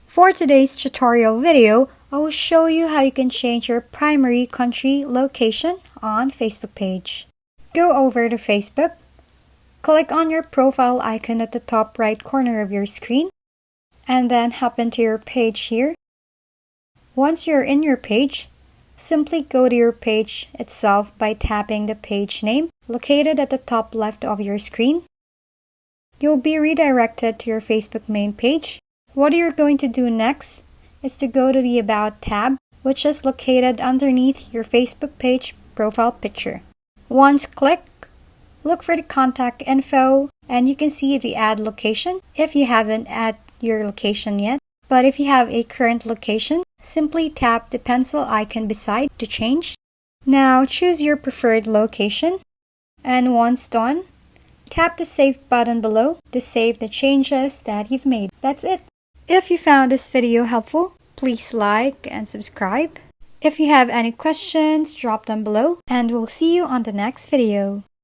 For today's tutorial video, I will show you how you can change your primary country location on Facebook page. Go over to Facebook, click on your profile icon at the top right corner of your screen, and then hop into your page here. Once you're in your page, simply go to your page itself by tapping the page name located at the top left of your screen. You'll be redirected to your Facebook main page. What you're going to do next is to go to the About tab, which is located underneath your Facebook page profile picture. Once clicked, look for the contact info, and you can see the add location if you haven't added your location yet. But if you have a current location, simply tap the pencil icon beside to change. Now choose your preferred location, and once done, tap the Save button below to save the changes that you've made. That's it. If you found this video helpful, please like and subscribe. If you have any questions, drop them below, and we'll see you on the next video.